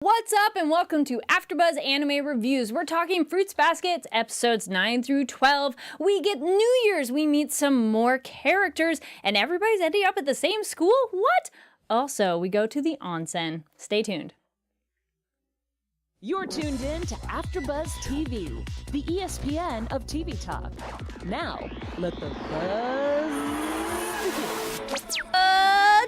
What's up and welcome to AfterBuzz Anime Reviews. We're talking Fruits Baskets episodes 9 through 12. We get New Year's, we meet some more characters, and everybody's ending up at the same school? What? Also, we go to the onsen. Stay tuned. You're tuned in to AfterBuzz TV, the ESPN of TV talk. Now, let the buzz begin. What's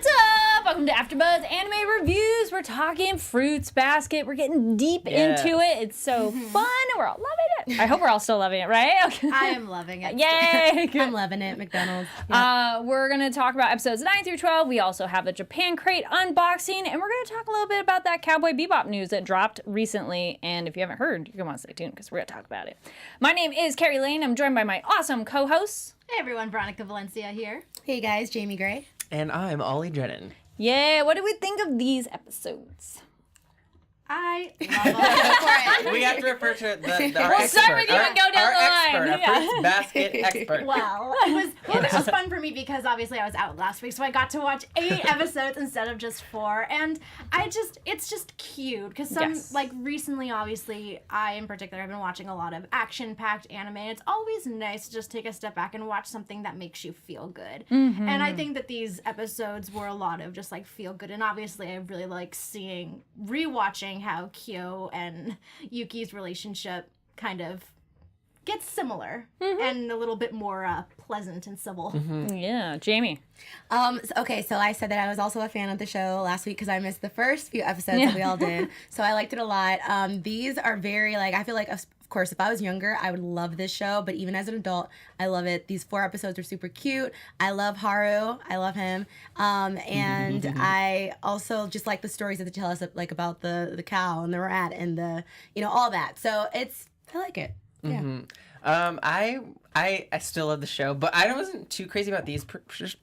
up? Welcome to AfterBuzz Anime Reviews. We're talking Fruits Basket. We're getting deep into it. It's so fun. We're all loving it. I hope we're all still loving it, right? Okay. I am loving it. Yay! I'm loving it, McDonald's. Yep. We're going to talk about episodes 9 through 12. We also have the Japan Crate unboxing, and we're going to talk a little bit about that Cowboy Bebop news that dropped recently. And if you haven't heard, you're going to want to stay tuned because we're going to talk about it. My name is Kari Lane. I'm joined by my awesome co-hosts. Hey everyone, Veronica Valencia here. Hey guys, Jaimi Gray. And I'm Ollie Dreamer. Yeah, what do we think of these episodes? I love it. We have to refer to our We'll expert. start with you and go down the line. Our Fruits Basket expert. Well, it was fun for me because obviously I was out last week, so I got to watch 8 episodes instead of just 4, and it's just cute because recently, obviously, I in particular have been watching a lot of action-packed anime, and it's always nice to just take a step back and watch something that makes you feel good. Mm-hmm. And I think that these episodes were a lot of just like feel good, and obviously I really like rewatching how Kyo and Yuki's relationship kind of gets similar and a little bit more pleasant and civil. Yeah, Jamie. Okay, so I said that I was also a fan of the show last week because I missed the first few episodes that we all did. So I liked it a lot. These are very, I feel like, of course, if I was younger, I would love this show. But even as an adult, I love it. These 4 episodes are super cute. I love Haru. I love him. And I also just like the stories that they tell us, about the cow and the rat and all that. So I like it. Yeah. I still love the show, but I wasn't too crazy about these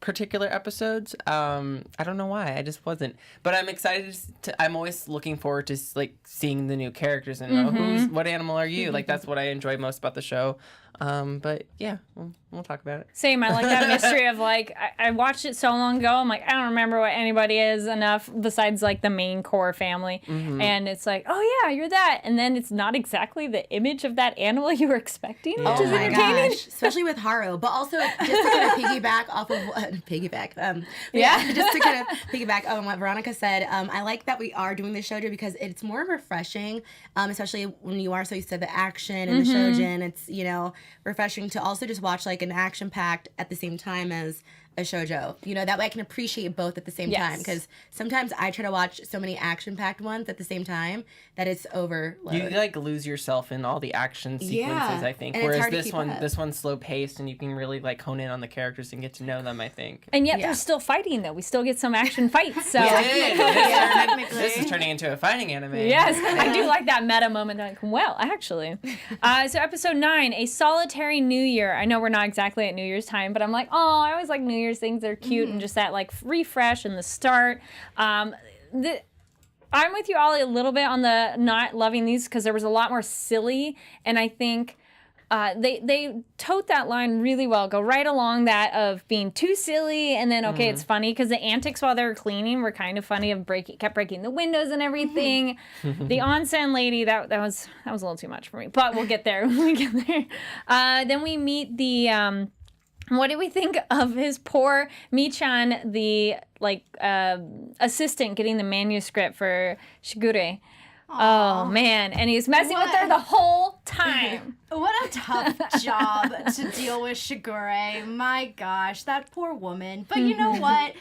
particular episodes. I don't know why. I just wasn't. But I'm excited I'm always looking forward to seeing the new characters and know what animal are you. That's what I enjoy most about the show. But yeah, we'll talk about it. Same. I like that mystery of I watched it so long ago. I'm I don't remember what anybody is enough besides the main core family. And it's oh yeah, you're that. And then it's not exactly the image of that animal you were expecting, which is entertaining. Gosh. Especially with Haru. But also just to kind of piggyback off of just to kind of piggyback on what Veronica said, I like that we are doing the shoujo because it's more refreshing, especially when you are so used to the action and the shoujin. It's, refreshing to also just watch an action-packed at the same time as a shoujo. That way I can appreciate both at the same time because sometimes I try to watch so many action-packed ones at the same time that it's overload. You lose yourself in all the action sequences, I think. And whereas this one's slow-paced and you can really hone in on the characters and get to know them, I think. And yet they're still fighting though. We still get some action fights. So this is turning into a fighting anime. Yes, I do like that meta moment. Actually. So episode 9, A Solitary New Year. I know we're not exactly at New Year's time, but I'm I always like New Year's things. They're cute and just that refresh and the start. I'm with you, Ollie, a little bit on the not loving these because there was a lot more silly, and I think they tote that line really well. Go right along that of being too silly, and then it's funny because the antics while they were cleaning were kind of funny. Kept breaking the windows and everything. The onsen lady that was a little too much for me, but we'll get there when we get there. Then we meet the. What do we think of his poor Michan, the assistant getting the manuscript for Shigure? Oh man, and he's messing with her the whole time. What a tough job to deal with Shigure. My gosh, that poor woman. But you know what?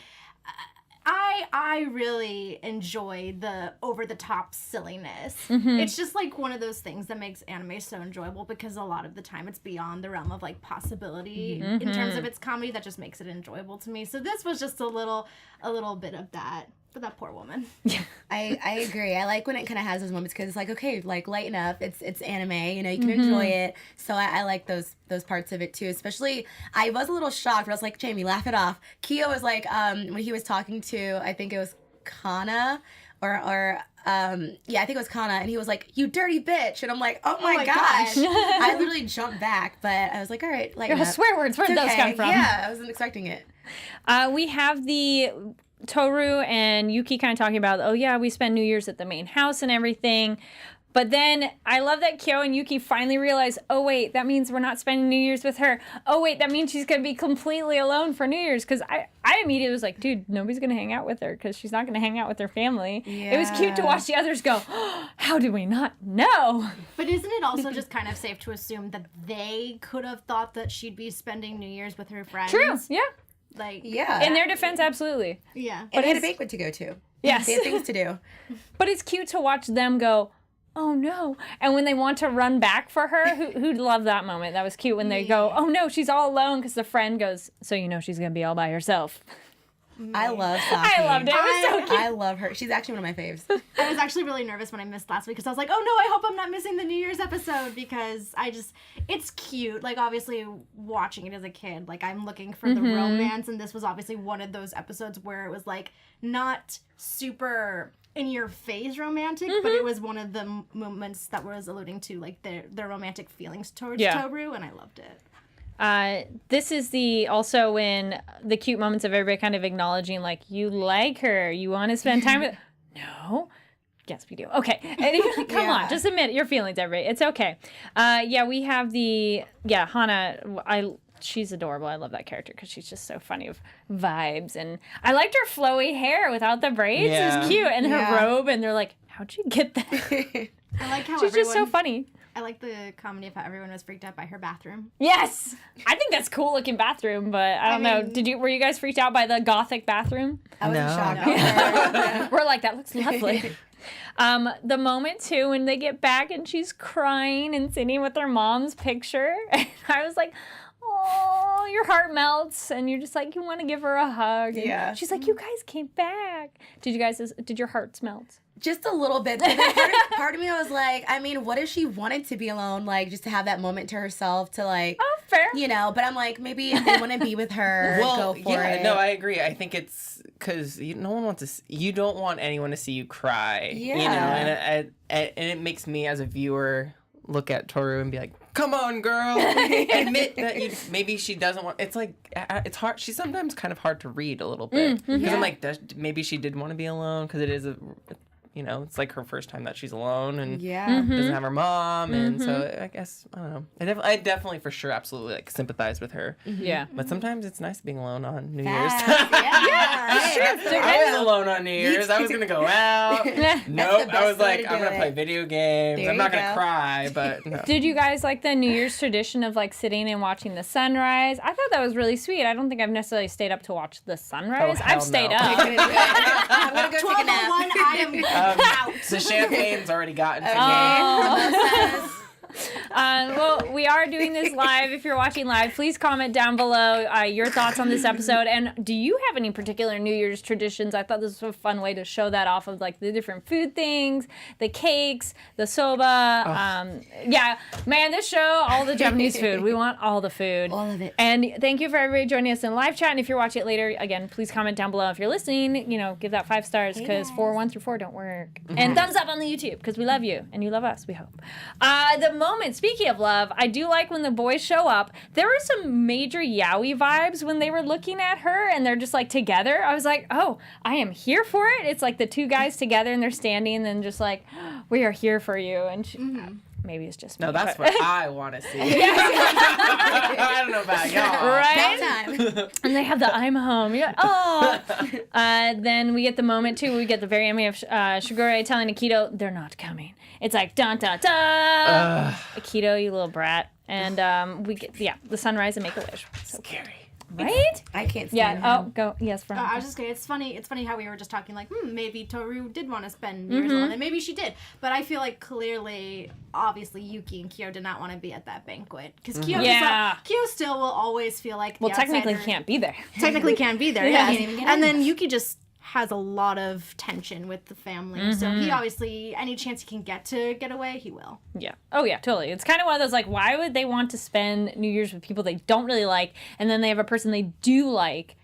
I really enjoy the over-the-top silliness. It's just one of those things that makes anime so enjoyable because a lot of the time it's beyond the realm of possibility in terms of its comedy that just makes it enjoyable to me. So this was just a little bit of that. For that poor woman. Yeah. I agree. I like when it kind of has those moments because it's okay, lighten up. It's anime, you can enjoy it. So I like those parts of it too. Especially, I was a little shocked, but I was like, Jamie, laugh it off. Kyo was when he was talking to, I think it was Hana, or I think it was Hana, and he was like, "You dirty bitch," and I'm like, "Oh my gosh!" I literally jumped back, but I was like, "All right, lighten up." Swear words. Where did those come from? Yeah, I wasn't expecting it. We have the Toru and Yuki kind of talking about, oh yeah, we spent New Year's at the main house and everything. But then I love that Kyo and Yuki finally realize, oh wait, that means we're not spending New Year's with her. Oh wait, that means she's going to be completely alone for New Year's. Because I immediately was like, dude, nobody's going to hang out with her because she's not going to hang out with her family. Yeah. It was cute to watch the others go, oh, how do we not know? But isn't it also just kind of safe to assume that they could have thought that she'd be spending New Year's with her friends? True, yeah. Like, yeah. In their defense, absolutely. Yeah. And they had a banquet to go to. Yes. They had things to do. But it's cute to watch them go, oh no. And when they want to run back for her, who'd love that moment? That was cute when they go, oh no, she's all alone, because the friend goes, so you know she's going to be all by herself. I love Saki. I loved it. It was so cute. I love her. She's actually one of my faves. I was actually really nervous when I missed last week because I was like, oh no, I hope I'm not missing the New Year's episode because it's cute. Like, obviously, watching it as a kid, like, I'm looking for the romance, and this was obviously one of those episodes where it was, like, not super in-your-face romantic, but it was one of the moments that was alluding to, like, their romantic feelings towards Toru, and I loved it. This is also when the cute moments of everybody kind of acknowledging, like, you like her, you want to spend time with her. No. Yes, we do. Okay. And come on, just admit your feelings, everybody. It's okay. We have Hana. She's adorable. I love that character because she's just so funny of vibes. And I liked her flowy hair without the braids. Yeah. It was cute. And her robe, and they're like, how'd you get that? I like how she's just so funny. I like the comedy of how everyone was freaked out by her bathroom. Yes! I think that's cool looking bathroom, but I don't know. Were you guys freaked out by the gothic bathroom? I was in shock. We're like, that looks lovely. The moment too when they get back and she's crying and sitting with her mom's picture, and I was like, oh, your heart melts, and you're just like, you want to give her a hug. And she's like, you guys came back. Did your hearts melt? Just a little bit. But then part of me was like, I mean, what if she wanted to be alone, like, just to have that moment to herself, to, like, oh, fair. You know, but I'm like, maybe if they want to be with her, go for it. No, I agree. I think it's because no one wants to, you don't want anyone to see you cry. Yeah. You know, and it makes me as a viewer look at Toru and be like, come on, girl. Admit that maybe she doesn't want, it's like, it's hard. She's sometimes kind of hard to read a little bit. Because I'm like, maybe she did want to be alone because it is it's like her first time that she's alone and doesn't have her mom. And so I guess, I don't know. I definitely for sure absolutely like sympathize with her. Yeah. But sometimes it's nice being alone on New Year's. I was alone on New Year's. I was going to go out. Nope. I was like, I'm going to play video games. I'm not going to cry, but no. Did you guys like the New Year's tradition of like sitting and watching the sunrise? I thought that was really sweet. I don't think I've necessarily stayed up to watch the sunrise. I've stayed up. I'm going to go take a nap. I am out. The champagne's already gotten to me. Well, we are doing this live. If you're watching live, please comment down below your thoughts on this episode. And do you have any particular New Year's traditions? I thought this was a fun way to show that off of like the different food things, the cakes, the soba. Man, this show, all the Japanese food. We want all the food. All of it. And thank you for everybody joining us in live chat. And if you're watching it later, again, please comment down below. If you're listening, give that 5 stars because 1 through 4 don't work. And thumbs up on the YouTube because we love you and you love us, we hope. The moment, speaking of love, I do like when the boys show up. There were some major yaoi vibes when they were looking at her and they're just like together. I was like, oh, I am here for it. It's like the 2 guys together and they're standing and then just like, we are here for you. And she, maybe it's just me. No, that's what I want to see. I don't know about y'all. Right? And they have the I'm home. You're like, oh. Then we get the moment, too. We get the very Emmy of Shigure telling Akito, they're not coming. It's like, dun, dun, dun. Akito, you little brat. And we get, the sunrise and Make-A-Wish. So scary. Right? I can't stand him. Oh, go. Yes, Veronica. I was just kidding. It's funny how we were just talking like, maybe Toru did want to spend New Year's alone, and maybe she did. But I feel like clearly, obviously, Yuki and Kyo did not want to be at that banquet. Because Kyo, Kyo still will always feel like the technically outsider. can't be there. Technically can't be there, yes. And then Yuki just has a lot of tension with the family. So he obviously, any chance he can get away, he will. Yeah. Oh, yeah, totally. It's kind of one of those, like, why would they want to spend New Year's with people they don't really like, and then they have a person they do like?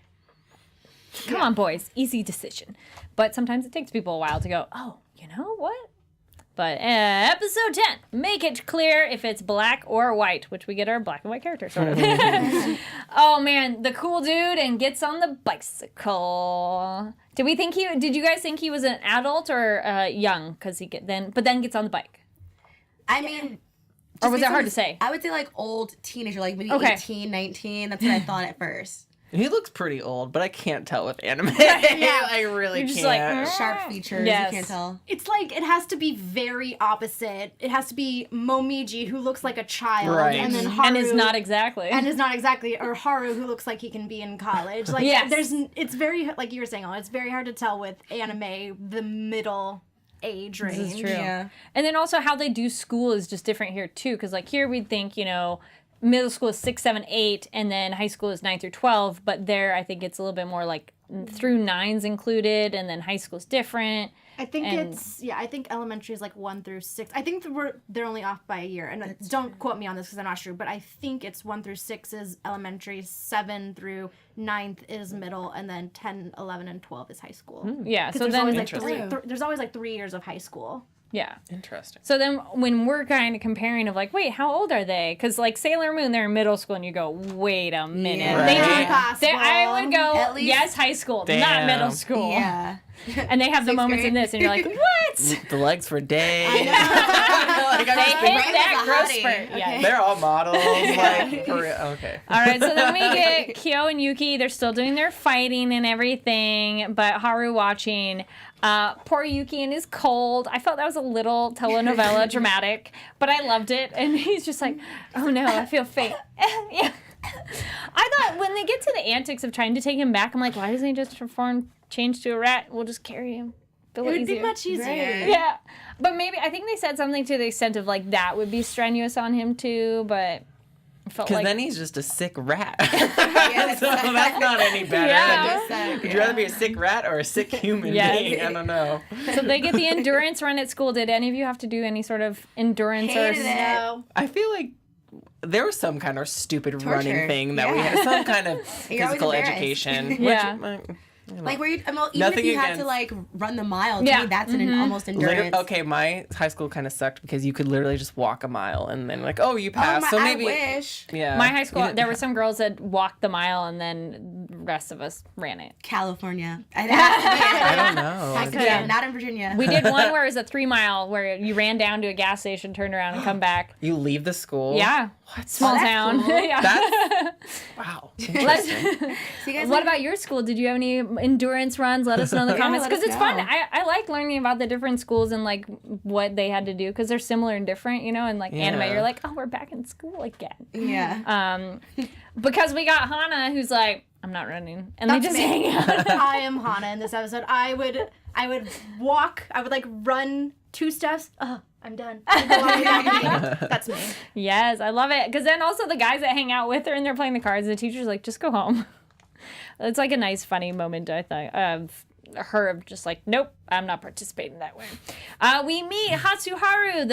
Come on, boys. Easy decision. But sometimes it takes people a while to go, oh, you know what? But episode 10, make it clear if it's black or white, which we get our black and white character sort of. Oh man, the cool dude and gets on the bicycle. Did you guys think he was an adult or young? Because then gets on the bike. I mean, or was it hard to say? I would say like old teenager, like maybe Okay. 18, 19. That's what I thought at first. He looks pretty old, but I can't tell with anime. I really You're can't. just like, Sharp features, Yes. you can't tell. It's like it has to be very opposite. It has to be Momiji, who looks like a child, Right. and then Haru, and is not exactly. or Haru, who looks like he can be in college. Like, Yes. it's very, like you were saying, it's very hard to tell with anime the middle age range. This is true. Yeah. And then also how they do school is just different here too, because like here we'd think, middle school is 6, 7, 8, and then high school is 9 through 12. But there, I think it's a little bit more like through 9's included, and then high school's different. I think I think elementary is like 1 through 6. I think they're only off by a year, and don't quote me on this because I'm not sure, but I think it's 1 through 6 is elementary, 7 through 9th is middle, and then 10, 11, and 12 is high school. Yeah. So There's then, always like Interesting. there's always like 3 years of high school. yeah. Interesting. So then when we're kind of comparing of like, wait, how old are they? Because like Sailor Moon, they're in middle school, and you go, wait a minute. Yeah. They Right. do- Impossible. I would go, At least- yes, high school, not Damn. middle school. Yeah. And they have the Sixth moments in grade. this, and you're like, what? The legs for days. I know. Like, I'm They just hit thinking, Ray that was a growth hottie. spurt. Yeah. Okay. they're all models. Like, for real. Okay. All right, so then we get Kyo and Yuki. They're still doing their fighting and everything, but Haru watching. Poor Yuki in his cold. I felt that was a little telenovela dramatic, but I loved it. And he's just like, oh no, I feel faint. Yeah. I thought when they get to the antics of trying to take him back, I'm like, why doesn't he just change to a rat? We'll just carry him. It would be much easier. Right. Yeah, but maybe I think they said something to the extent of like that would be strenuous on him too, but I felt Because like then he's just a sick rat. Yeah, So that's not any better. Yeah. Would you rather be a sick rat or a sick human Yes. being? I don't know. so they get the endurance run at school. Did any of you have to do any sort of endurance Hated or it. No. I feel like there was some kind of stupid running Torture. thing that we Yeah. had, some kind of You're always physical embarrassed. education. Yeah. Like where even Nothing if you have to against- like run the mile, to Yeah. me that's an almost endurance. Okay, my high school kind of sucked because you could literally just walk a mile and then like, oh, you Oh passed. my, so maybe I wish. yeah. my high You school, didn't there were have- some girls that walked the mile and then the rest of us ran it. California. I don't know. I couldn't. Yeah. Not in Virginia. We did one where it was a 3 mile where you ran down to a gas station, turned around, and come back. You leave the school. Yeah. Small that's town. cool. Yeah. That's wow. Let's- So you guys What about your school? Did you have any endurance runs? Let us know in the comments let because us it's fun. know. I like learning about the different schools and like what they had to do because they're similar and different, and like anime, Yeah. you're like, oh, we're back in school again. Yeah. Because we got Hana, who's like, I'm not running, and they just hang out. I am Hana in this episode. I would walk. I would like run 2 steps. I'm done. That's me. Yes, I love it. Because then also the guys that hang out with her and they're playing the cards, the teacher's like, just go home. It's like a nice, funny moment, I thought, of her of just like, nope, I'm not participating that way. We meet Hatsuharu.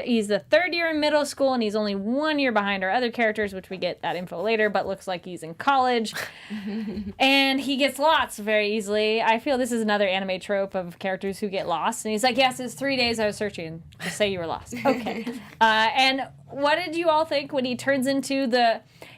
He's the 3rd year in middle school, and he's only 1 year behind our other characters, which we get that info later, but looks like he's in college. And he gets lost very easily. I feel this is another anime trope of characters who get lost. And he's like, yes, it's 3 days I was searching. Just say you were lost. Okay. And what did you all think when he turns into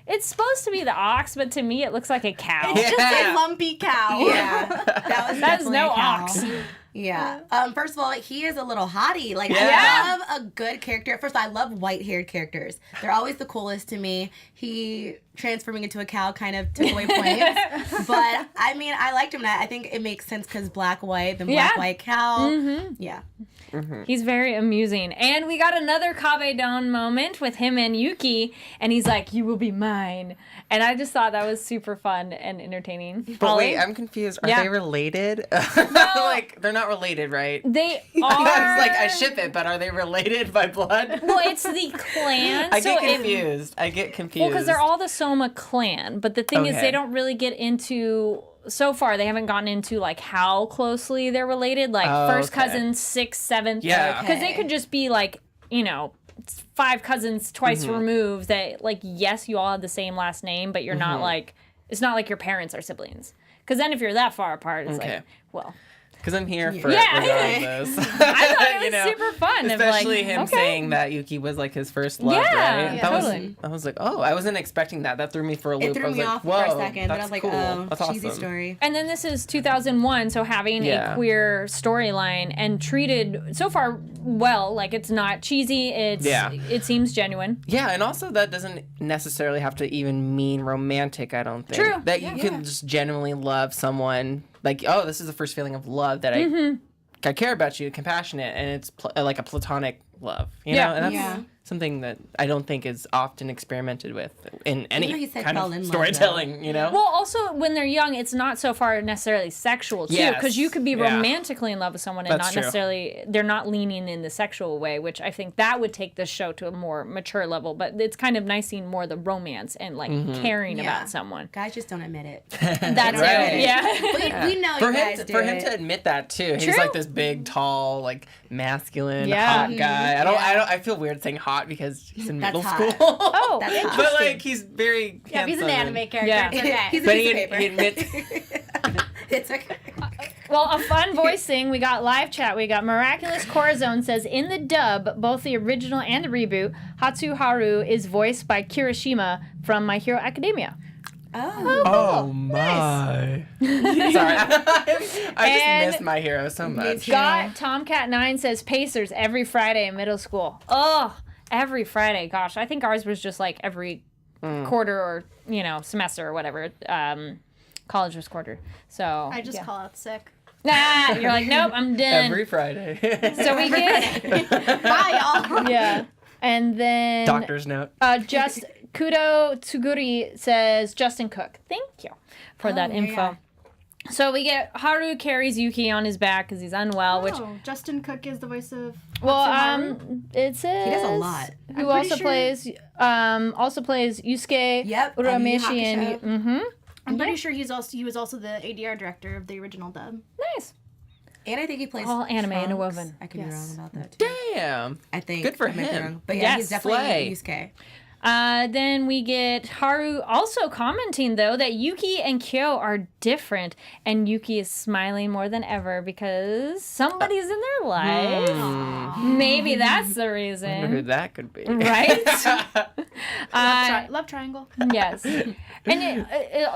it's supposed to be the ox, but to me it looks like a cow. It's just a lumpy cow. Yeah. That was That is definitely no a cow. ox. Yeah. First of all, he is a little hottie. Like, Yeah. I love a good character. First of all, I love white-haired characters. They're always the coolest to me. He transforming into a cow kind of took away points. But, I mean, I liked him. And I think it makes sense because black-white, then Yeah. black-white cow. Yeah. He's very amusing. And we got another Kabedon moment with him and Yuki, and he's like, you will be mine. And I just thought that was super fun and entertaining. But Ollie? wait, I'm confused. Are Yeah. they related? Like they're not related, right? They I was are. like, I ship it, but are they related by blood? Well, it's the clan. I so get confused. I get confused. Well, because they're all the Soma clan. But the thing is, Okay. they don't really get into. So far, they haven't gotten into like how closely they're related. Like Oh, first okay. cousin, sixth, seventh. Yeah. Because they Okay. could just be like, 5 cousins twice Mm-hmm. removed. That like, yes, you all have the same last name, but you're Mm-hmm. not like. It's not like your parents are siblings. Because then if you're that far apart, it's Okay. like, well. Because I'm here for Yeah. it regardless. I thought it was super fun. of, Especially like, him okay. saying that Yuki was like his first love, Yeah, right? yeah, That totally. I was like, oh, I wasn't expecting that. That threw me for a loop. It I threw was me like, off whoa, for a second, but I was like, cool. oh, That's cheesy awesome. story. And then this is 2001, so having Yeah. a queer storyline and treated so far well, like it's not cheesy, it seems genuine. Yeah, and also that doesn't necessarily have to even mean romantic, I don't think. True. That you can just genuinely love someone, like, oh, this is the first feeling of love that I care about you, compassionate, and it's like a platonic love, you know? And that's something that I don't think is often experimented with in any he said kind fell of in love, storytelling, you know? Well, also when they're young, it's not so far necessarily sexual too, Yes. because you could be Yeah. romantically in love with someone and That's not true. necessarily they're not leaning in the sexual way, which I think that would take this show to a more mature level. But it's kind of nice seeing more the romance and like caring Yeah. about someone. Guys just don't admit it. That's Right. it. Yeah. We know For you him, guys to, do for him it. to admit that too, he's True. like this big, tall, like masculine, Yeah. hot guy. I feel weird saying hot because he's in That's middle hot. school. Oh, That's hot. But like he's very Yeah, if he's an handsome anime character. Yeah. It's okay. He's a But piece he, of paper. he admits It's okay. well, a fun voicing. We got live chat. We got Miraculous Corazon says in the dub, both the original and the reboot, Hatsuharu is voiced by Kirishima from My Hero Academia. Oh. oh my. Sorry. I And- just miss My Hero so much. too. Got Tomcat9 says Pacers every Friday in middle school. Oh, every Friday. Gosh, I think ours was just like every quarter or, semester or whatever. College was quarter. So I just call out sick. Nah, you're like, nope, I'm done. Every Friday. So we get Bye, y'all. yeah. And then Doctor's note. just Kudo Tsuguri says Justin Cook. Thank you for that info. yeah. So we get Haru carries Yuki on his back because he's unwell, which Oh, Justin Cook is the voice of. well, Hatsuharu? it says He does a lot. Who I'm also pretty plays Yusuke Yep, on Yu Yu Urameshi and Hakusho. I'm pretty sure he was also the ADR director of the original dub. nice. And I think he plays All anime Trunks. interwoven. I could be Yes. wrong about that too. Damn. I think. Good for I might be him. wrong. But yeah, Yes. he's definitely Slay. Yusuke. Then we get Haru also commenting, though, that Yuki and Kyo are different. And Yuki is smiling more than ever because somebody's in their life. Maybe that's the I wonder who reason. that could be. Right? Love triangle. Yes. And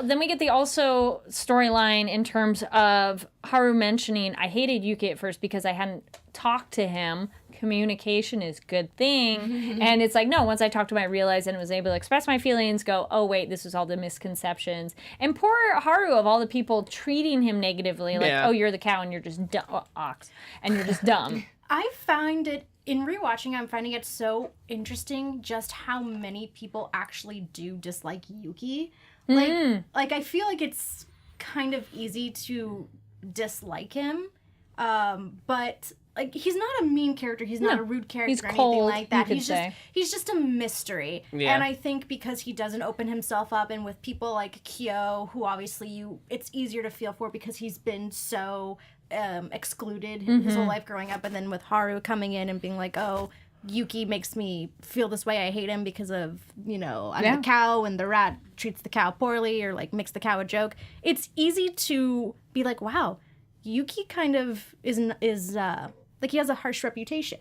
then we get the also storyline in terms of Haru mentioning, I hated Yuki at first because I hadn't talked to him. Communication is a good thing. And it's like, no, once I talked to him, I realized and was able to express my feelings, go, oh, wait, this was all the misconceptions. And poor Haru, of all the people treating him negatively, like, Yeah. oh, you're the cow and you're just ox, and you're just dumb. I found it in rewatching. I'm finding it so interesting just how many people actually do dislike Yuki. Like I feel like it's kind of easy to dislike him, but like he's not a mean character. He's not a rude character he's or anything cold, like that. you could He's say. just a mystery. Yeah. And I think because he doesn't open himself up, and with people like Kyo, who obviously it's easier to feel for because he's been so excluded his whole life growing up, and then with Haru coming in and being like, oh, Yuki makes me feel this way. I hate him because of, I'm the cow and the rat treats the cow poorly or like makes the cow a joke. It's easy to be like, wow, Yuki kind of is like he has a harsh reputation.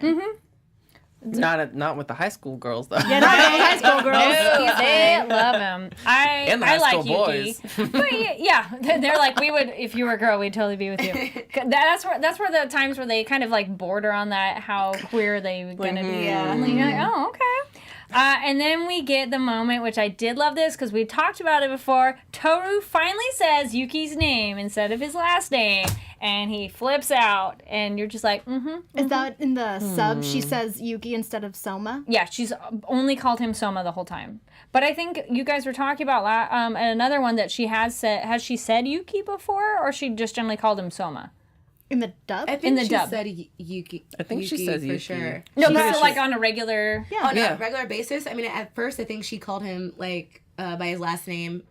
Not with the high school girls though. Yeah, not all high school girls. They love him. And the I high like school Yuki. boys. But yeah, they're like, we would, if you were a girl, we'd totally be with you. That's where the times where they kind of like border on that, how queer they gonna be. Yeah. And you're like, oh, okay. And then we get the moment, which I did love this because we talked about it before. Toru finally says Yuki's name instead of his last name, and he flips out, and you're just like, Is that in the sub? She says Yuki instead of Soma. Yeah, she's only called him Soma the whole time. But I think you guys were talking about another one that she has said. Has she said Yuki before, or she just generally called him Soma? In the dub? I think In the she dub. said Yuki. I think she Yuki says for Yuki. sure. No, She but says like on a regular. Yeah. On Yeah. a regular basis. I mean, at first, I think she called him like by his last name,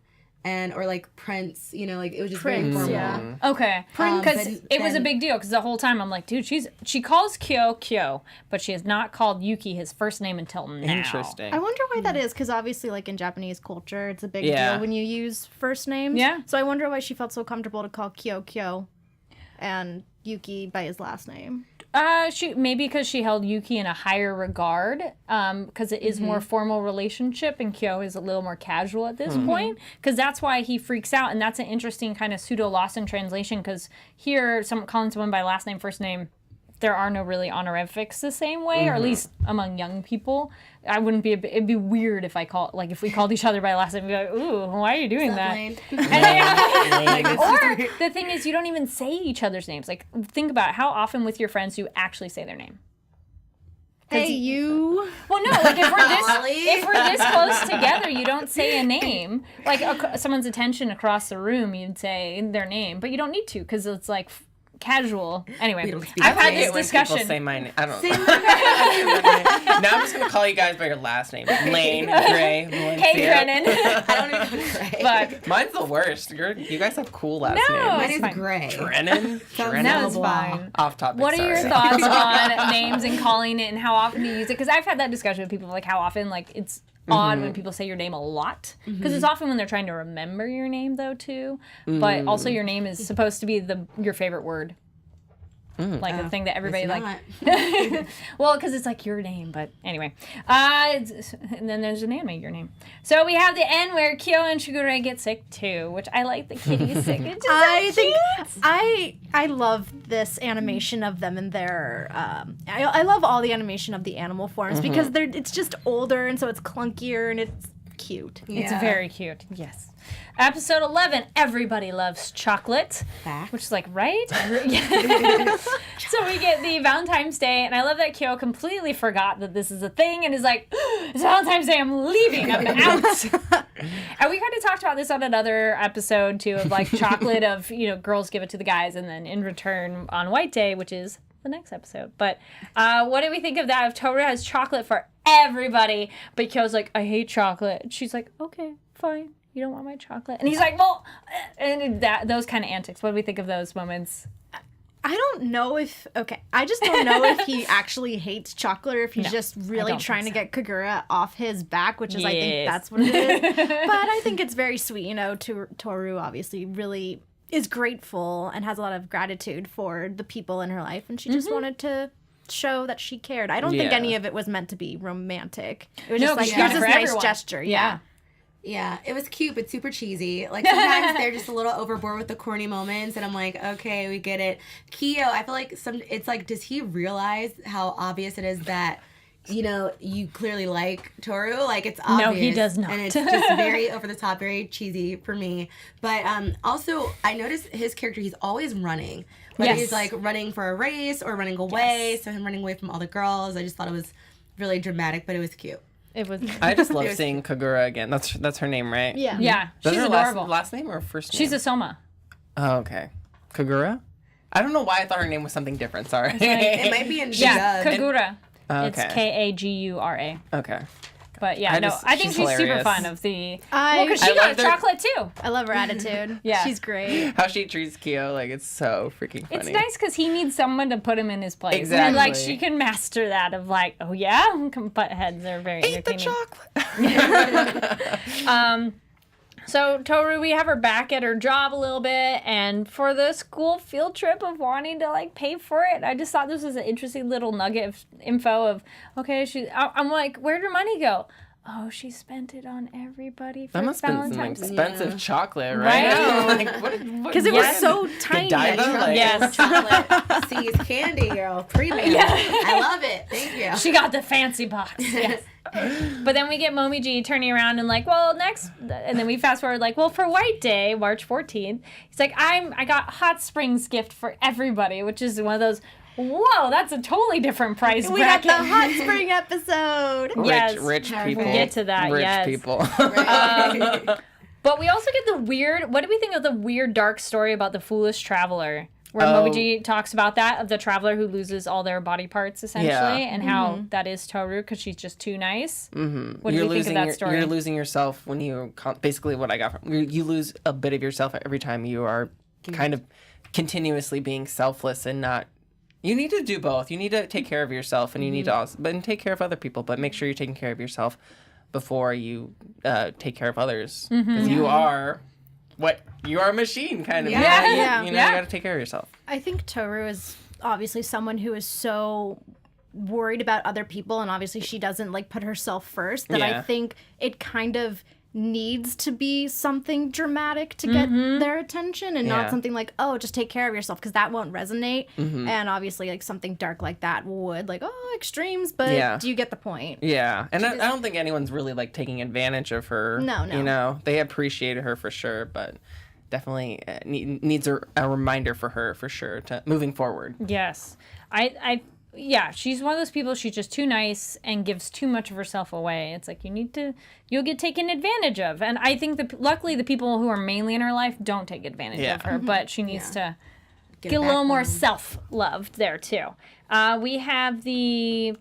or like Prince. Like it was just very Prince, formal. yeah. Okay, because but it was a then- big deal. Because the whole time I'm like, dude, she calls Kyo, but she has not called Yuki his first name until now. Interesting. I wonder why that is, because obviously, like in Japanese culture, it's a big Yeah. deal when you use first names. Yeah. So I wonder why she felt so comfortable to call Kyo. and Yuki by his last name? She maybe because she held Yuki in a higher regard, because it is more formal relationship, and Kyo is a little more casual at this point. Because that's why he freaks out, and that's an interesting kind of pseudo loss in translation. Because here, calling someone by last name, first name, there are no really honorifics the same way, or at least among young people. I wouldn't be. It'd be weird if if we called each other by last name. We'd be like, "Ooh, why are you doing that?" Or the thing is, you don't even say each other's names. Like, think about it. How often with your friends do you actually say their name? Hey, you. Well, no. Like if we're this close together, you don't say a name. Like someone's attention across the room, you'd say their name, but you don't need to because it's like casual. Anyway, I've had this discussion. People say my name. I don't know. Now I'm just gonna call you guys by your last name: Lane, Gray, Valencia. Hey, Brennan. I don't even know Gray. But mine's the worst. You guys have cool last No, names. Mine is fine. Gray. Brennan. no, it's fine. Off topic. What are your sorry. thoughts on names and calling it, and how often you use it? Because I've had that discussion with people, like how often, like it's odd when people say your name a lot. Because it's often when they're trying to remember your name, though, too. But also your name is supposed to be your favorite word. Like the thing that everybody well, because it's like your name, but anyway. And then there's an anime, your name. So we have the end where Kyo and Shigure get sick too, which I like the kitty sick. It's just I love this animation of them and their I love all the animation of the animal forms because it's just older and so it's clunkier and it's cute. It's very cute. Yes. Episode 11, Everybody Loves Chocolate. Facts. Which is like, right? So we get the Valentine's Day, and I love that Kyo completely forgot that this is a thing and is like, it's Valentine's Day, I'm leaving, I'm out. And we kind of talked about this on another episode, too, of like chocolate of, girls give it to the guys, and then in return on White Day, which is the next episode. But what do we think of that? If Toru has chocolate for everybody, but Kyo's like, I hate chocolate. And she's like, okay, fine. You don't want my chocolate? And he's like, well, and those kind of antics. What do we think of those moments? I don't know I just don't know if he actually hates chocolate or if he's just really trying to get Kagura off his back, which is, I think that's what it is. But I think it's very sweet, Toru obviously really is grateful and has a lot of gratitude for the people in her life, and she just wanted to show that she cared. I don't think any of it was meant to be romantic. It was just like, here's this nice gesture. Yeah. Yeah, it was cute, but super cheesy. Like, sometimes they're just a little overboard with the corny moments, and I'm like, okay, we get it. Kyo, I feel like it's like, does he realize how obvious it is that, you clearly like Toru? Like, it's obvious. No, he does not. And it's just very over the top, very cheesy for me. But also, I noticed his character, he's always running. Whether he's, like, running for a race or running away, so him running away from all the girls. I just thought it was really dramatic, but it was cute. It was. I just love seeing Kagura again. That's her name, right? Yeah. Yeah. That's She's her adorable. last name or first name? She's a Soma. Oh, okay. Kagura? I don't know why I thought her name was something different. Sorry. It might be in Yeah, dub. Kagura. Okay. It's Kagura. Okay. But yeah, I think she's super hilarious. fun of the. I Because she I got love their- chocolate too. love her attitude. Yeah. She's great. How she treats Kyo, like, it's so freaking funny. It's nice because he needs someone to put him in his place. Exactly. And like she can master that of like, oh yeah, butt heads are very Eat the entertaining. chocolate. So Toru, we have her back at her job a little bit, and for the school field trip of wanting to like pay for it, I just thought this was an interesting little nugget of info of, okay, I'm like, where'd her money go? Oh, she spent it on everybody for That must have been some Valentine's. expensive chocolate, right? Right? Like, Because it was so tiny. Godiva? Like, Yes. Chocolate, C's candy, girl. Premium. I love it. Thank you. She got the fancy box. Yes. But then we get Momiji turning around and like, well, next, and then we fast forward like, well, for White Day, March 14th, he's like, I got Hot Springs gift for everybody, which is one of those, whoa, that's a totally different price We got bracket. the hot spring episode. Yes. Rich people. We'll get to that, Rich yes. people. But we also get the weird, what do we think of the weird dark story about the foolish traveler? Where Oh. Momiji talks about that, of the traveler who loses all their body parts, essentially, Yeah. and how that is Toru because she's just too nice. Mm-hmm. What do you think of that story? You're losing yourself when basically what I got from you lose a bit of yourself every time you are kind of continuously being selfless and not. You need to do both. You need to take care of yourself, and you need to also take care of other people. But make sure you're taking care of yourself before you take care of others, because you are what you are a machine kind of. Yeah. You know, you got to take care of yourself. I think Toru is obviously someone who is so worried about other people, and obviously she doesn't like put herself first, that I think it kind of needs to be something dramatic to get their attention, and not something like, oh, just take care of yourself, because that won't resonate. And obviously like something dark like that would, like, oh, extremes, but do you get the point? Yeah, and I don't think anyone's really like taking advantage of her. No. You know, they appreciated her for sure, but definitely needs a reminder for her for sure to moving forward. Yes. Yeah, she's one of those people, she's just too nice and gives too much of herself away. It's like, you'll get taken advantage of. And I think luckily the people who are mainly in her life don't take advantage of her, but she needs to get a little more self-loved there too. We have they're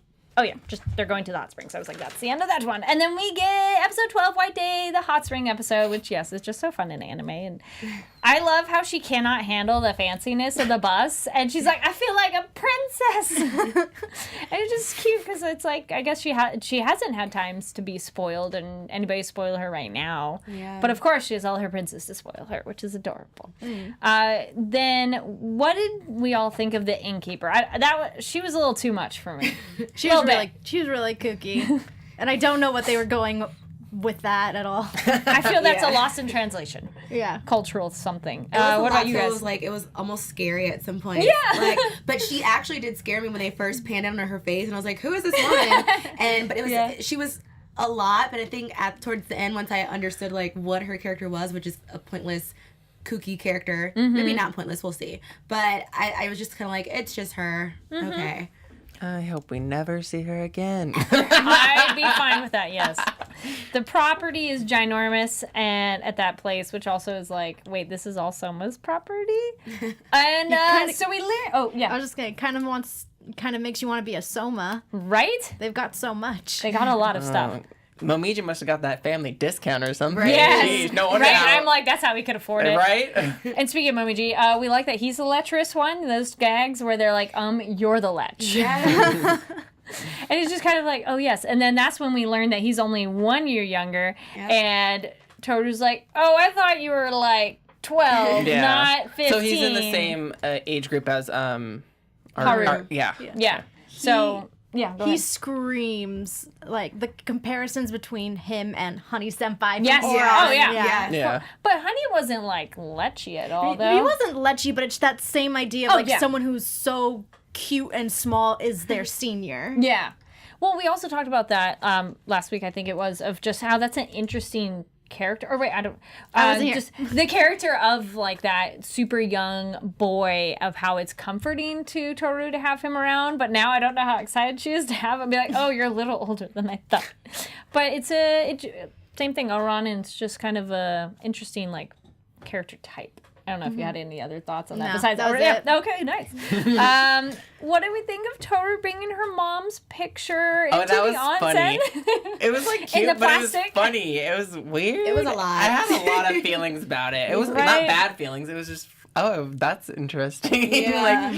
going to the hot springs. I was like, that's the end of that one. And then we get episode 12, White Day, the hot spring episode, which, yes, is just so fun in anime. And I love how she cannot handle the fanciness of the bus. And she's like, I feel like a princess. And it's just cute because it's like, I guess she hasn't had times to be spoiled and anybody spoil her right now. Yeah. But of course she has all her princes to spoil her, which is adorable. Then what did we all think of the innkeeper? She was a little too much for me. She was really kooky. And I don't know what they were going with that at all. I feel that's a loss in translation. Yeah. Cultural something. What about you guys? It was almost scary at some point. Yeah. But she actually did scare me when they first panned down on her face, and I was like, who is this woman? But it was she was a lot, but I think towards the end, once I understood like what her character was, which is a pointless, kooky character. Maybe not pointless, we'll see. But I was just kind of like, it's just her. Okay. I hope we never see her again. I'd be fine with that, yes. The property is ginormous and at that place, which also is like, wait, this is all Soma's property? And so we learn. Oh, yeah. I was just going to kind of makes you want to be a Soma. Right? They've got so much. They got a lot of stuff. Momiji must have got that family discount or something. Right. Yes. Jeez, no wonder. Right, and I'm like, that's how we could afford it. Right? And speaking of Momiji, we like that he's the lecherous one. Those gags where they're like, you're the lech. Yeah. And he's just kind of like, oh, yes. And then that's when we learn that he's only 1 year younger. Yep. And Toru's like, oh, I thought you were like 12, not 15. So he's in the same age group as Haru. Yeah. So... Yeah, he screams like the comparisons between him and Honey Senpai. Yes. Yeah. Oh yeah. Yeah. But Honey wasn't like lechy at all, though. He wasn't lechy, but it's that same idea of someone who's so cute and small is their senior. Yeah. Well, we also talked about that last week. I think it was of just how that's an interesting character. Or wait, I don't. Just the character of like that super young boy, of how it's comforting to Toru to have him around. But now I don't know how excited she is to have him. Be like, oh, you're a little older than I thought. But it's same thing. Oranen's just kind of a interesting like character type. I don't know if you had any other thoughts on that besides that was it. Okay, nice. What do we think of Toru bringing her mom's picture into that was the onsen? funny. It was like cute, but it was funny. It was weird. It was a lot. I had a lot of feelings about it. It was not bad feelings. It was just, oh, that's interesting. Yeah.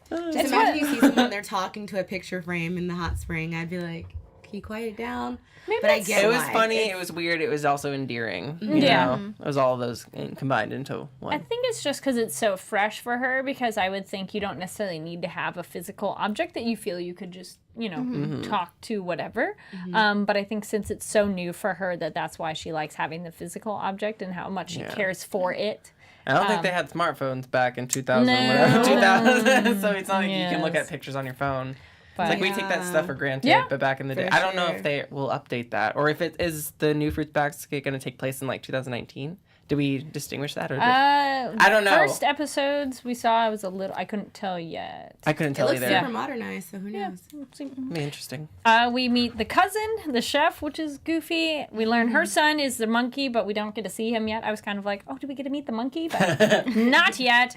Just imagine you see someone they're talking to a picture frame in the hot spring. I'd be like, can you quiet it down? But I get it was funny, it was weird, it was also endearing. You know? It was all of those combined into one. I think it's just because it's so fresh for her, because I would think you don't necessarily need to have a physical object that you feel you could just, talk to whatever. But I think since it's so new for her, that's why she likes having the physical object and how much she cares for it. I don't think they had smartphones back in 2000. No. 2000, so it's not like you can look at pictures on your phone. But, it's like we take that stuff for granted, but back in the day, I don't know if they will update that, or if it is the new Fruits Basket going to take place in like 2019. Do we distinguish that, or I don't know. First episodes we saw, I couldn't tell yet. I couldn't tell either. It looks super modernized, so who knows? Be interesting. We meet the cousin, the chef, which is Goofy. We learn her son is the monkey, but we don't get to see him yet. I was kind of like, oh, do we get to meet the monkey? But not yet.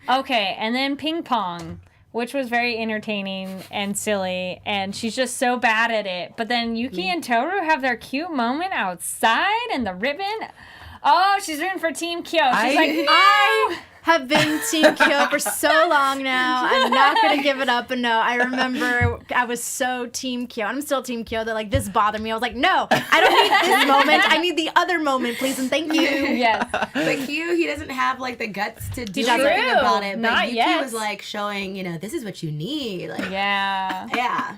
Okay, and then Ping Pong, which was very entertaining and silly, and she's just so bad at it. But then Yuki and Toru have their cute moment outside, and the ribbon. Oh, she's rooting for Team Kyo. She's like, no! I have been Team Kyo for so long now. I'm not going to give it up. And no, I remember I was so Team Kyo. I'm still Team Kyo that like this bothered me. I was like, no, I don't need this moment. I need the other moment, please. And thank you. Yes. But Q, he doesn't have like the guts to do doesn't. anything about it. But Not Yuki yet. was like showing, this is what you need. Like, Yeah. yeah.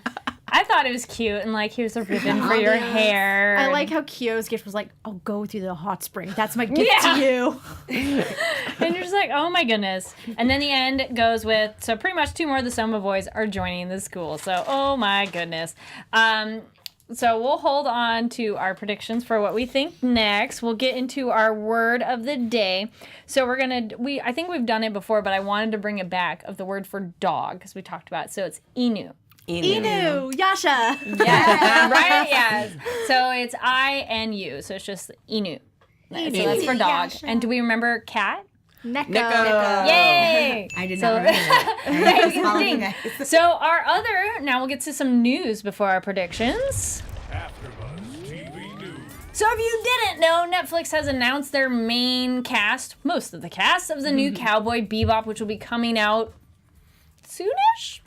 I thought it was cute and like here's a ribbon for your hair. I like how Kyo's gift was like, I'll go through the hot spring. That's my gift to you. And you're just like, oh my goodness. And then the end goes with, so pretty much 2 more of the Soma boys are joining the school. So, oh my goodness. So we'll hold on to our predictions for what we think next. We'll get into our word of the day. So I think we've done it before, but I wanted to bring it back of the word for dog because we talked about it. So it's Inu. Inu, Yasha. Yeah, right? Yes. So it's I-N-U. So it's just Inu. So that's for dog. Yasha. And do we remember cat? Neko. Yay! I did not remember that. I was following you guys. So now we'll get to some news before our predictions. AfterBuzz TV News. So if you didn't know, Netflix has announced their main cast, most of the cast of the new Cowboy Bebop, which will be coming out soonish.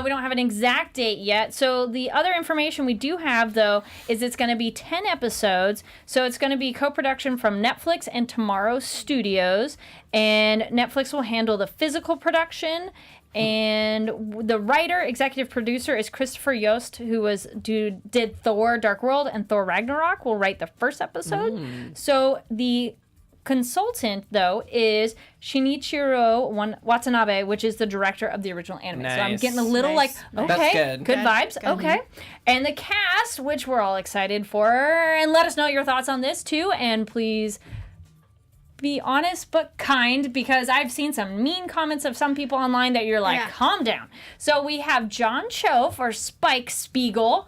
We don't have an exact date yet. So the other information we do have, though, is it's going to be 10 episodes. So it's going to be co-production from Netflix and Tomorrow Studios. And Netflix will handle the physical production. And the writer, executive producer is Christopher Yost, who did Thor Dark World and Thor Ragnarok, will write the first episode. So the consultant, though, is Shinichiro Watanabe, which is the director of the original anime. Nice. So I'm getting a little Nice. like, okay, That's good. vibes, okay. And the cast, which we're all excited for, and let us know your thoughts on this too, and please be honest but kind, because I've seen some mean comments of some people online that you're like, calm down. So we have John Cho for Spike Spiegel.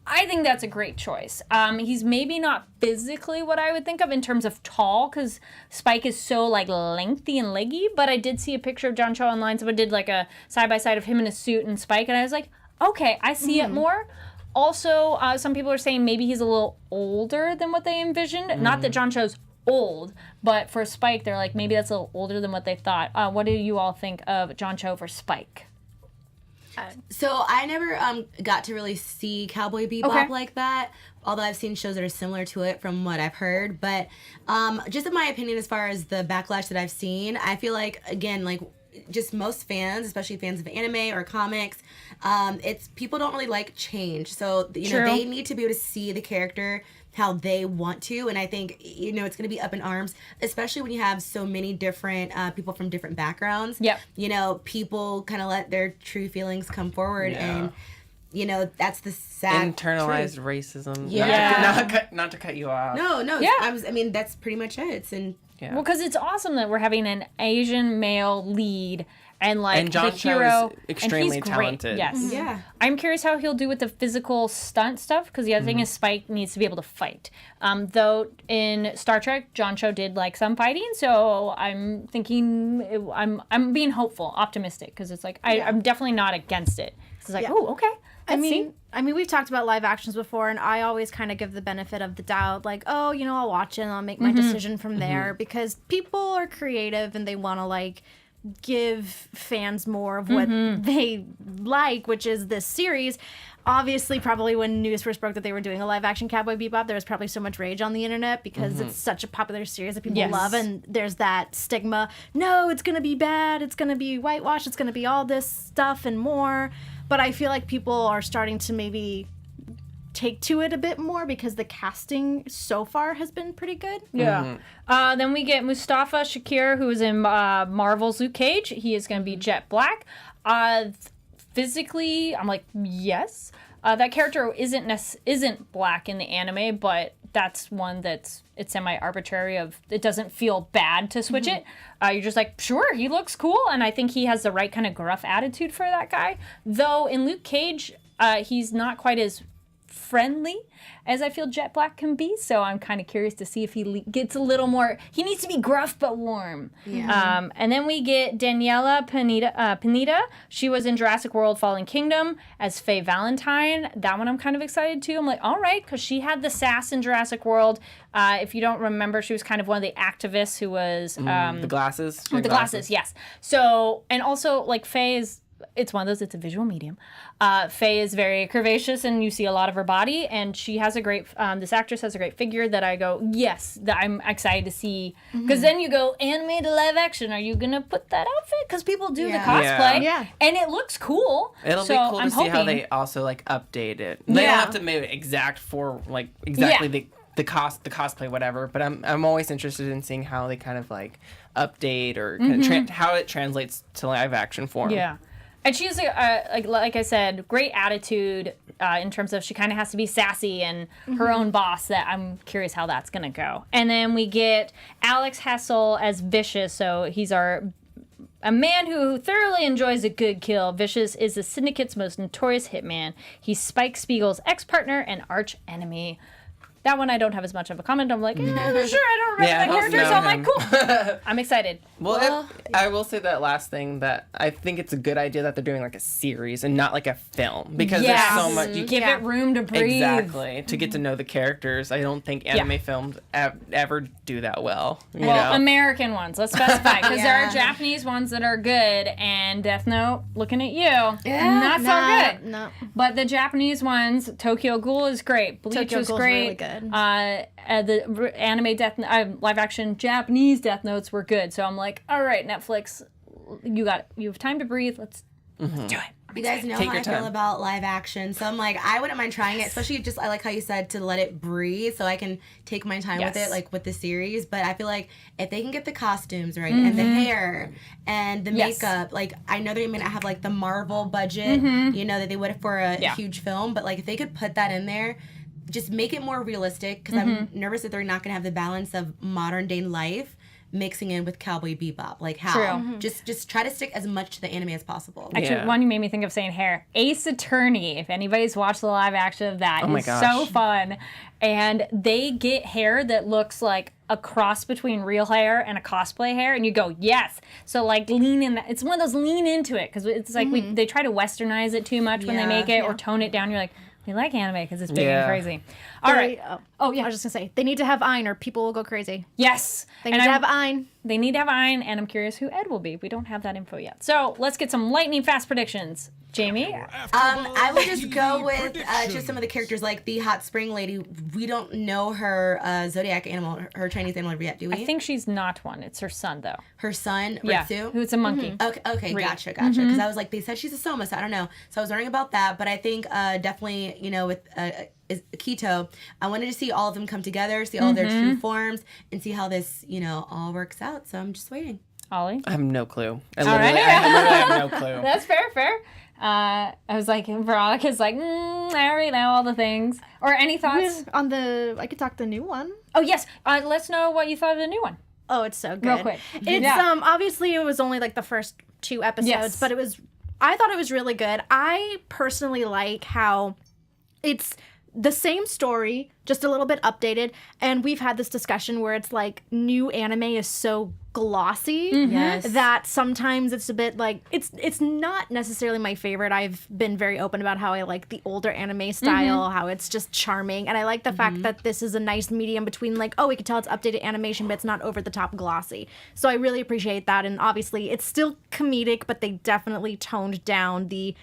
I think that's a great choice. He's maybe not physically what I would think of in terms of tall, because Spike is so like lengthy and leggy, but I did see a picture of John Cho online. Someone did like a side-by-side of him in a suit and Spike, and I was like, okay, I see it more. Also, some people are saying maybe he's a little older than what they envisioned. Not that John Cho's old, but for Spike, they're like, maybe that's a little older than what they thought. What do you all think of John Cho for Spike? So I never got to really see Cowboy Bebop like that, although I've seen shows that are similar to it from what I've heard. But just in my opinion, as far as the backlash that I've seen, I feel like, again, like just most fans, especially fans of anime or comics, it's people don't really like change. So, know, they need to be able to see the character how they want to, and I think it's going to be up in arms, especially when you have so many different people from different backgrounds. Yep. People kind of let their true feelings come forward, and that's the sad internalized truth. racism. Yeah. Not to cut you off. No. Yeah. I mean, that's pretty much it. Yeah. Well, because it's awesome that we're having an Asian male lead. And John the hero, Cho is extremely and he's talented. Great. Yes. Yeah. I'm curious how he'll do with the physical stunt stuff, because the other thing is Spike needs to be able to fight. Though in Star Trek, John Cho did like some fighting, so I'm thinking I'm being hopeful, optimistic, because it's like I'm definitely not against it. It's like, oh, okay. I mean, we've talked about live actions before, and I always kind of give the benefit of the doubt, like, oh, I'll watch it and I'll make my decision from there, because people are creative and they want to like give fans more of what they like, which is this series. Obviously, probably when news first broke that they were doing a live action Cowboy Bebop, there was probably so much rage on the internet because it's such a popular series that people love, and there's that stigma. No, it's going to be bad. It's going to be whitewashed. It's going to be all this stuff and more. But I feel like people are starting to maybe take to it a bit more because the casting so far has been pretty good. Yeah. Then we get Mustafa Shakir, who is in Marvel's Luke Cage. He is going to be Jet Black. Physically, I'm like, yes. That character isn't black in the anime, but that's one it's semi-arbitrary of it doesn't feel bad to switch it. You're just like, sure, he looks cool, and I think he has the right kind of gruff attitude for that guy. Though in Luke Cage, he's not quite as friendly as I feel Jet Black can be. So I'm kind of curious to see if he gets a little more. He needs to be gruff but warm. Yeah. And then we get Daniela Pineda. She was in Jurassic World: Fallen Kingdom as Faye Valentine. That one I'm kind of excited too. I'm like, all right, because she had the sass in Jurassic World. If you don't remember, she was kind of one of the activists who was the glasses. With the glasses, yes. So, and also like Faye is. It's one of those, it's a visual medium. Faye is very curvaceous and you see a lot of her body, and she has a great, this actress has a great figure that I go, yes, that I'm excited to see. Because then you go, anime to live action, are you going to put that outfit? Because people do the cosplay, and it looks cool. It'll be cool to see how they also like update it. They don't have to make it exact for like exactly the cosplay, whatever. But I'm always interested in seeing how they kind of like update or kind of how it translates to live action form. Yeah. And she has, like I said, great attitude in terms of she kind of has to be sassy and her own boss. That I'm curious how that's going to go. And then we get Alex Hessel as Vicious. So he's a man who thoroughly enjoys a good kill. Vicious is the Syndicate's most notorious hitman. He's Spike Spiegel's ex-partner and arch enemy. That one I don't have as much of a comment. I'm like, sure, I don't remember that character, so I'm like, cool. I'm excited. Well, I will say that last thing, that I think it's a good idea that they're doing like a series and not like a film, because there's so much. You give it room to breathe. Exactly. To get to know the characters. I don't think anime films ever do that well. You know? American ones, let's specify, because there are Japanese ones that are good, and Death Note, looking at you, not so good. No. But the Japanese ones, Tokyo Ghoul is great. Bleach was great. Really good. The anime live action Japanese Death Notes were good. So I'm like, all right, Netflix, you have time to breathe. Let's do it. You guys know how I feel about live action, so I'm like, I wouldn't mind trying it, especially just, I like how you said to let it breathe so I can take my time with it, like with the series. But I feel like if they can get the costumes right and the hair and the makeup, like I know they may not have like the Marvel budget, you know, that they would for a huge film, but like if they could put that in there, just make it more realistic, because I'm nervous that they're not going to have the balance of modern day life mixing in with Cowboy Bebop. Like how? True. Just try to stick as much to the anime as possible. Actually, one you made me think of saying hair. Ace Attorney. If anybody's watched the live action of that, it's so fun. And they get hair that looks like a cross between real hair and a cosplay hair, and you go, yes. So like lean in. It's one of those lean into it, because it's like they try to westernize it too much when they make it or tone it down. You're like, we like anime because it's big and crazy. All right. I was just going to say, they need to have Ein or people will go crazy. Yes. They need to have Ein. They need to have Ein, and I'm curious who Ed will be. We don't have that info yet. So let's get some lightning fast predictions. Jaimi? I would just go with just some of the characters, like the hot spring lady. We don't know her zodiac animal, her Chinese animal yet, do we? I think she's not one. It's her son, though. Her son, Ritsu? Yeah, who's a monkey. Okay, gotcha. Because I was like, they said she's a soma, so I don't know. So I was learning about that, but I think definitely, you know, with Keto, I wanted to see all of them come together, see all of their true forms, and see how this, you know, all works out. So I'm just waiting. Ollie? I have no clue. I literally have no clue. That's fair. I was like, Veronica's like, I already know all the things. Or any thoughts? I could talk the new one. Oh, yes. Let's know what you thought of the new one. Oh, it's so good. Real quick. It's, obviously it was only like the first 2 episodes, but I thought it was really good. I personally like how it's the same story, just a little bit updated, and we've had this discussion where it's like new anime is so glossy that sometimes it's a bit like it's not necessarily my favorite. I've been very open about how I like the older anime style, how it's just charming, and I like the fact that this is a nice medium between like, oh, we can tell it's updated animation, but it's not over the top glossy. So I really appreciate that, and obviously it's still comedic, but they definitely toned down the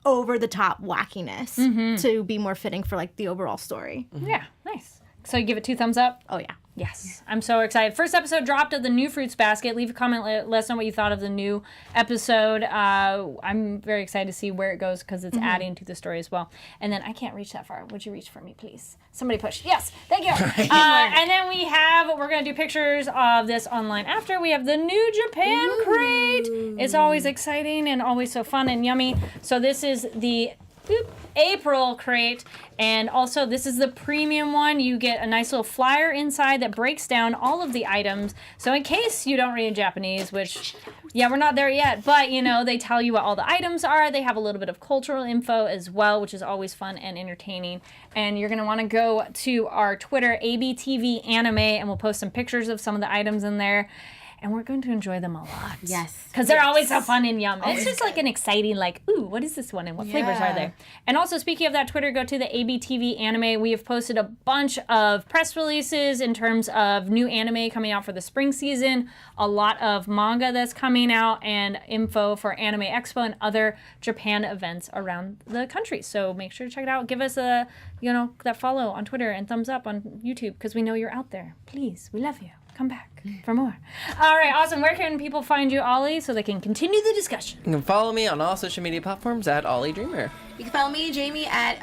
over-the-top wackiness to be more fitting for, like, the overall story. Yeah, nice. So you give it 2 thumbs up? Oh, yeah. Yes. I'm so excited. First episode dropped of the new Fruits Basket. Leave a comment. Let us know what you thought of the new episode. I'm very excited to see where it goes because it's adding to the story as well. And then I can't reach that far. Would you reach for me, please? Somebody push. Yes. Thank you. And then we're going to do pictures of this online after. We have the New Japan crate. It's always exciting and always so fun and yummy. So this is the April crate, and also this is the premium one. You get a nice little flyer inside that breaks down all of the items, so in case you don't read Japanese, which Yeah, we're not there yet, but they tell you what all the items are. They have a little bit of cultural info as well, which is always fun and entertaining. And you're going to want to go to our Twitter, ABTVanime, and we'll post some pictures of some of the items in there. And we're going to enjoy them a lot. Yes. Because they're always so fun and yum. It's just like an exciting, ooh, what is this one and what flavors are there? And also, speaking of that Twitter, go to the ABTVanime. We have posted a bunch of press releases in terms of new anime coming out for the spring season, a lot of manga that's coming out, and info for Anime Expo and other Japan events around the country. So make sure to check it out. Give us a, that follow on Twitter and thumbs up on YouTube because we know you're out there. Please, we love you. Come back for more. All right, awesome. Where can people find you, Ollie, so they can continue the discussion? You can follow me on all social media platforms at Ollie Dreamer. You can follow me, Jaimi, at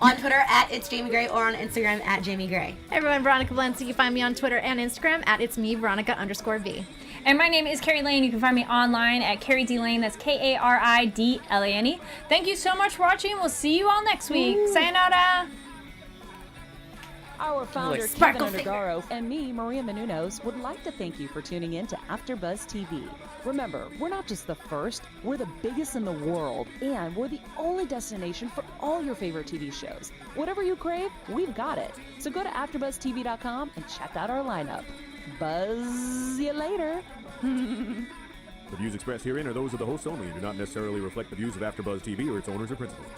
on Twitter at It's Jaimi Gray or on Instagram at Jaimi Gray. Hey everyone, Veronica Valencia. You can find me on Twitter and Instagram at It's Me, Veronica_V. And my name is Kari Lane. You can find me online at Kari D Lane. That's KARIDLANE. Thank you so much for watching. We'll see you all next week. Sayonara. Our founder, Keven Undergaro, and me, Maria Menounos, would like to thank you for tuning in to AfterBuzz TV. Remember, we're not just the first, we're the biggest in the world, and we're the only destination for all your favorite TV shows. Whatever you crave, we've got it. So go to AfterBuzzTV.com and check out our lineup. Buzz you later. The views expressed herein are those of the hosts only and do not necessarily reflect the views of AfterBuzz TV or its owners or principals.